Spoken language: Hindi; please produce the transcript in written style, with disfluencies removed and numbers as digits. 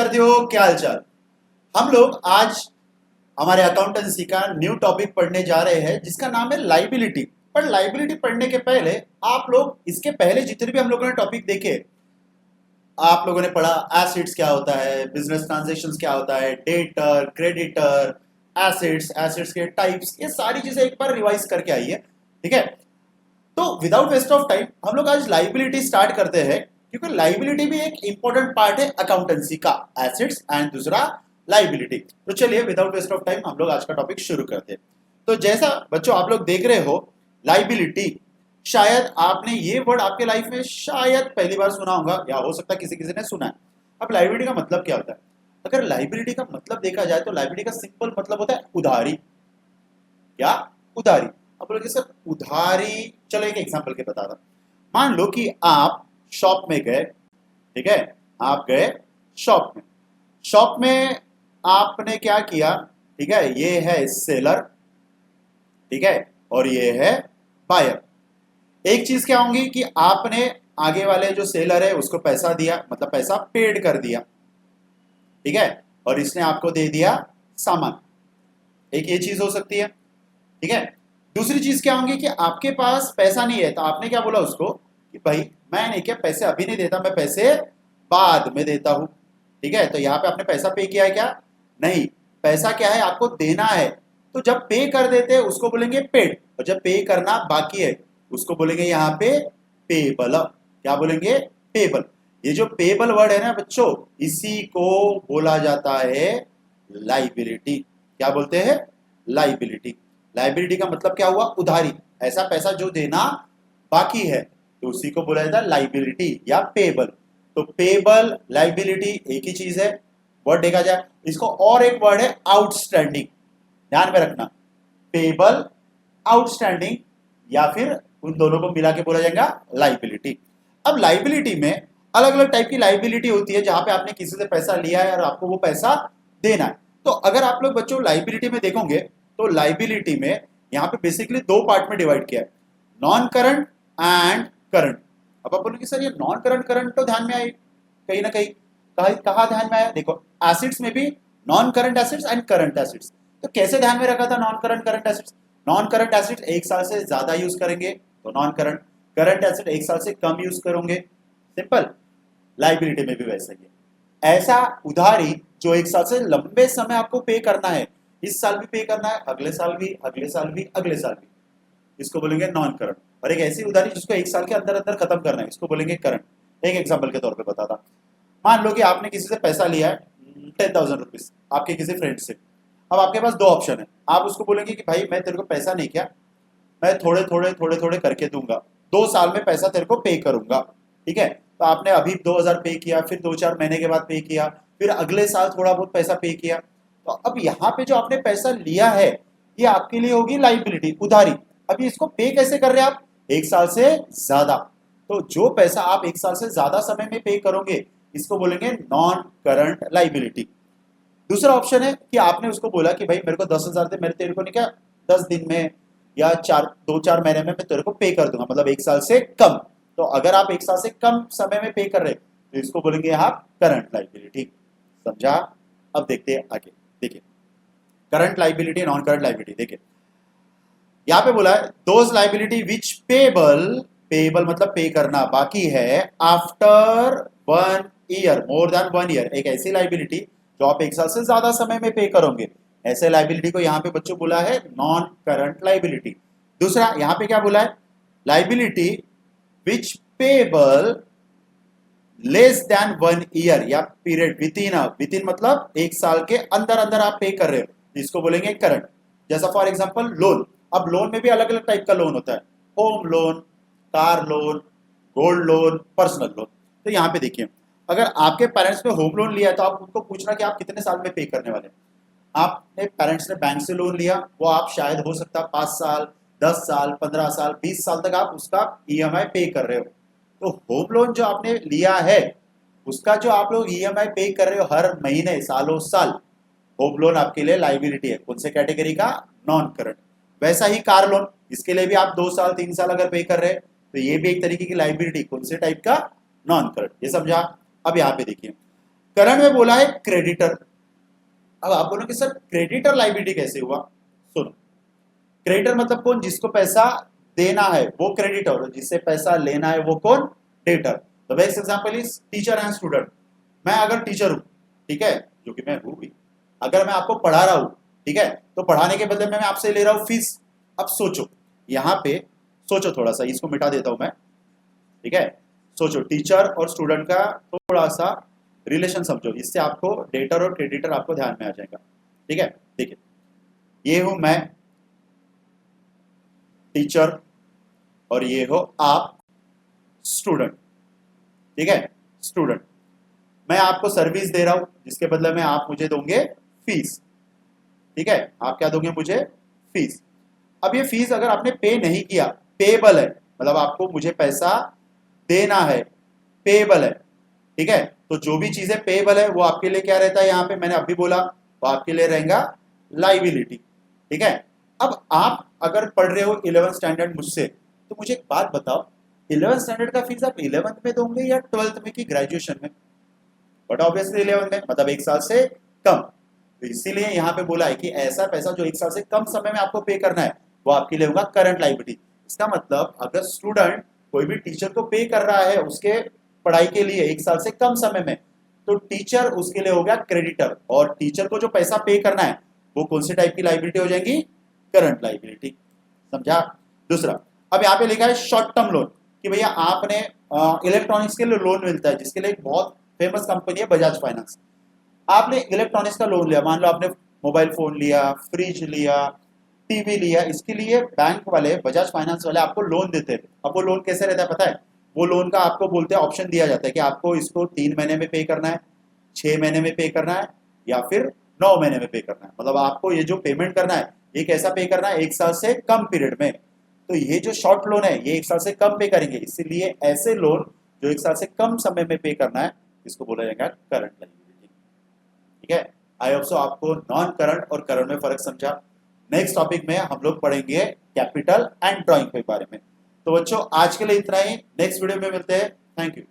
विद्यार्थियों, क्या हालचाल। हम लोग आज हमारे अकाउंटेंसी का न्यू टॉपिक पढ़ने जा रहे हैं जिसका नाम है लाइबिलिटी। पर लाइबिलिटी पढ़ने के पहले आप लोग इसके पहले जितने भी हम लोगों ने टॉपिक देखे, आप लोगों ने पढ़ा एसेट्स क्या होता है, बिजनेस ट्रांजैक्शंस क्या होता है, डेटर, क्रेडिटर, एसेट्स, एसेट्स के टाइप्स, ये सारी चीजें एक बार रिवाइज करके आइए। ठीक है, तो विदाउट वेस्ट ऑफ टाइम हम लोग आज लाइबिलिटी स्टार्ट करते हैं, क्योंकि लाइबिलिटी भी एक इंपॉर्टेंट पार्ट है अकाउंटेंसी का, एसेट्स एंड दूसरा लाइबिलिटी। तो चलिए विदाउट वेस्ट ऑफ टाइम हम लोग आज का टॉपिक शुरू करते हैं। तो जैसा बच्चों आप लोग देख रहे हो, लाइबिलिटी, शायद आपने ये वर्ड आपके लाइफ में शायद पहली बार सुना होगा, या हो सकता है किसी किसी ने सुना है। अब लाइबिलिटी का मतलब क्या होता है? अगर लाइबिलिटी का मतलब देखा जाए तो लाइबिलिटी का सिंपल मतलब होता है उधारी। क्या? उधारी। अब बोलोगे सर उधारी, चलो एक एग्जांपल के बता रहा हूं। मान लो कि आप शॉप में गए, ठीक है, आप गए शॉप में आपने क्या किया, ठीक है, ये है सेलर, ठीक है, और ये है बायर। एक चीज क्या होंगी कि आपने आगे वाले जो सेलर है उसको पैसा दिया, मतलब पैसा पेड कर दिया, ठीक है, और इसने आपको दे दिया सामान। एक ये चीज हो सकती है, ठीक है। दूसरी चीज क्या होंगी कि आपके पास पैसा नहीं है, तो आपने क्या बोला उसको कि भाई मैं नहीं, क्या पैसे अभी नहीं देता, मैं पैसे बाद में देता हूं, ठीक है। तो यहाँ पे आपने पैसा पे किया है क्या? नहीं, पैसा क्या है, आपको देना है। तो जब पे कर देते हैं उसको बोलेंगे पेड, और जब पे करना बाकी है उसको बोलेंगे यहाँ पे पेबल। क्या बोलेंगे? पेबल। ये जो पेबल वर्ड है ना बच्चों, इसी को बोला जाता है लाइबिलिटी। क्या बोलते हैं? लाइबिलिटी। लाइबिलिटी का मतलब क्या हुआ? उधारी। ऐसा पैसा जो देना बाकी है, तो उसी को बोला जाता है लाइबिलिटी या पेबल। तो पेबल, लाइबिलिटी एक ही चीज है। वर्ड देखा जाए इसको, और एक वर्ड है आउटस्टैंडिंग, ध्यान में रखना। पेबल, आउटस्टैंडिंग, या फिर उन दोनों को मिला के बोला जाएगा लाइबिलिटी। अब लाइबिलिटी में अलग अलग टाइप की लाइबिलिटी होती है, जहां पे आपने किसी से पैसा लिया है और आपको वो पैसा देना है। तो अगर आप लोग बच्चों लाइबिलिटी में देखोगे तो लाइबिलिटी में यहां पे बेसिकली दो पार्ट में डिवाइड किया है, नॉन करंट एंड करंट। अब आप बोलोगे सर ये नॉन करंट करंट तो ध्यान में आए कहीं ना कहीं, कहा ध्यान में आया? देखो एसिड्स में भी non current assets and current assets. तो कैसे ध्यान में रखा था non current current assets? Non current acid एक साल से ज्यादा यूज करेंगे तो नॉन करंट, करंट एसिड एक साल से कम यूज करोगे, सिंपल। लाइबिलिटी में भी वैसा ही है। ऐसा उधारी जो एक साल से लंबे समय आपको पे करना है, इस साल भी पे करना है, अगले साल भी, अगले साल भी, अगले साल भी, इसको बोलेंगे नॉन करंट। और एक ऐसी उधारी जिसको एक साल के अंदर अंदर खत्म करना है, इसको बोलेंगे करंट। एक एग्जाम्पल के तौर पर बताता, मान लो कि आपने किसी से पैसा लिया है 10,000 रुपीज आपके किसी फ्रेंड से। अब आपके पास दो ऑप्शन है, आप उसको बोलेंगे कि भाई मैं तेरे को पैसा नहीं, क्या मैं थोड़े थोड़े थोड़े थोड़े करके दूंगा, 2 साल में पैसा तेरे को पे करूंगा, ठीक है। तो आपने अभी 2,000 पे किया, फिर 2-4 महीने के बाद पे किया, फिर अगले साल थोड़ा बहुत पैसा पे किया। तो अब यहाँ पे जो आपने पैसा लिया है ये आपके लिए होगी लाइबिलिटी, उधारी। अभी इसको पे कैसे कर रहे हैं आप? एक साल से ज्यादा। तो जो पैसा आप एक साल से ज्यादा समय में पे करोगे इसको बोलेंगे नॉन करंट लाइबिलिटी। दूसरा ऑप्शन है कि आपने उसको बोला कि भाई मेरे को 10,000 दे, मेरे तेरे को नहीं, क्या 10 दिन में या 2-4 महीने में मैं तेरे को पे कर दूंगा, मतलब एक साल से कम। तो अगर आप एक साल से कम समय में पे कर रहे तो इसको बोलेंगे आप करंट लाइबिलिटी। समझा? अब देखते हैं आगे। देखिए current liability, non current liability. देखिए यहां पे बोला है those liability which payable, payable मतलब पे करना बाकी है, after 1 year, more than 1 year. एक ऐसी लाइबिलिटी जो आप एक साल से ज्यादा समय में पे करोगे, ऐसे लाइबिलिटी को यहां पे बच्चों बोला है नॉन करंट लाइबिलिटी। दूसरा यहां पे क्या बोला है? Liability which payable less than 1 year या पीरियड विद इन मतलब एक साल के अंदर अंदर आप पे कर रहे हो, इसको बोलेंगे करंट। जैसा फॉर एग्जांपल लोन। अब लोन में भी अलग अलग टाइप का लोन होता है, home loan, car loan, gold loan, personal loan. तो यहाँ पे देखिए अगर आपके पेरेंट्स ने होम लोन लिया है तो आप उनको पूछना कि आप कितने साल में पे करने वाले हैं। आपने पेरेंट्स ने बैंक से लोन लिया, वो आप शायद हो सकता है 5 साल, 10 साल, 15 साल, 20 साल तक आप उसका ईएमआई पे कर रहे हो। तो होम लोन जो आपने लिया है उसका जो आप लोग ईएमआई पे कर रहे हो हर महीने, सालों साल, होम लोन आपके लिए लाइबिलिटी है। कौन से कैटेगरी का? Non current. वैसा ही कार लोन, इसके लिए भी आप 2 साल 3 साल अगर पे कर रहे हैं तो ये भी एक तरीके की लाइबिलिटी, कौन से टाइप का? Non current. ये समझा? अब यहाँ पे देखिए करंट में बोला है क्रेडिटर। अब आप बोलोगे सर क्रेडिटर लायबिलिटी कैसे हुआ? सुनो, क्रेडिटर मतलब कौन? जिसको पैसा देना है वो क्रेडिटर, और जिससे पैसा लेना है वो कौन? डेटर। तो best example is teacher and student. मैं अगर टीचर हूं, ठीक है, जो कि मैं हूं भी, अगर मैं आपको पढ़ा रहा हूं, ठीक है, तो पढ़ाने के बदले में मैं आपसे ले रहा हूं फीस। अब सोचो, यहां पे सोचो, थोड़ा सा इसको मिटा देता हूं मैं, ठीक है। सोचो, टीचर और स्टूडेंट का थोड़ा सा रिलेशन समझो, इससे आपको डेटर और क्रेडिटर आपको ध्यान में आ जाएगा, ठीक है। देखिए, ये हूं मैं टीचर और ये हो आप स्टूडेंट, ठीक है, स्टूडेंट। मैं आपको सर्विस दे रहा हूं जिसके बदले में आप मुझे दोगे फीस, ठीक है, आप क्या दोगे मुझे? फीस। अब ये फीस अगर आपने पे नहीं किया, पेएबल है, मतलब आपको मुझे पैसा देना है, पेएबल है, ठीक है। तो जो भी चीजें पेएबल है वो आपके लिए क्या रहता है? यहाँ पे मैंने अभी बोला, वो आपके लिए रहेगा लाइबिलिटी, ठीक है। अब आप अगर पढ़ रहे हो 11th स्टैंडर्ड मुझसे, तो मुझे एक बात बताओ, 11th स्टैंडर्ड का फीस आप 11th में दोगे या 12th में कि ग्रेजुएशन में? बट ऑब्वियसली 11th में, मतलब एक साल से कम। तो इसीलिए यहाँ पे बोला है कि ऐसा पैसा जो एक साल से कम समय में आपको पे करना है वो आपके लिए होगा करंट लायबिलिटी। इसका मतलब अगर स्टूडेंट कोई भी टीचर को पे कर रहा है उसके पढ़ाई के लिए एक साल से कम समय में, तो टीचर उसके लिए हो गया क्रेडिटर, और टीचर को जो पैसा पे करना है वो कौन से टाइप की लायबिलिटी हो जाएगी? Current liability. समझा? दूसरा, अब यहाँ पे लिखा है शॉर्ट टर्म लोन, कि भैया आपने इलेक्ट्रॉनिक्स के लिए लोन मिलता है, जिसके लिए एक बहुत फेमस कंपनी है बजाज फाइनेंस। आपने इलेक्ट्रॉनिक्स का लोन लिया, मान लो आपने मोबाइल फोन लिया, फ्रिज लिया, टीवी लिया, इसके लिए बैंक वाले, बजाज फाइनेंस वाले आपको लोन देते हैं। अब वो लोन कैसे रहता है पता है? वो लोन का आपको बोलते हैं, ऑप्शन दिया जाता है कि आपको इसको 3 महीने में पे करना है, 6 महीने में पे करना है, या फिर 9 महीने में पे करना है। मतलब आपको ये जो पेमेंट करना है ये कैसा पे करना है? 1 साल से कम पीरियड में। तो ये जो शॉर्ट लोन है ये 1 साल से कम पे करेंगे, इसीलिए ऐसे लोन जो 1 साल से कम समय में पे करना है इसको बोला जाएगा करंट लायबिलिटी, ठीक है। आई होप सो आपको नॉन करंट और करंट में फर्क समझा। नेक्स्ट टॉपिक में हम लोग पढ़ेंगे कैपिटल एंड ड्राइंग के बारे में। तो बच्चों आज के लिए इतना ही, नेक्स्ट वीडियो में मिलते हैं। Thank you.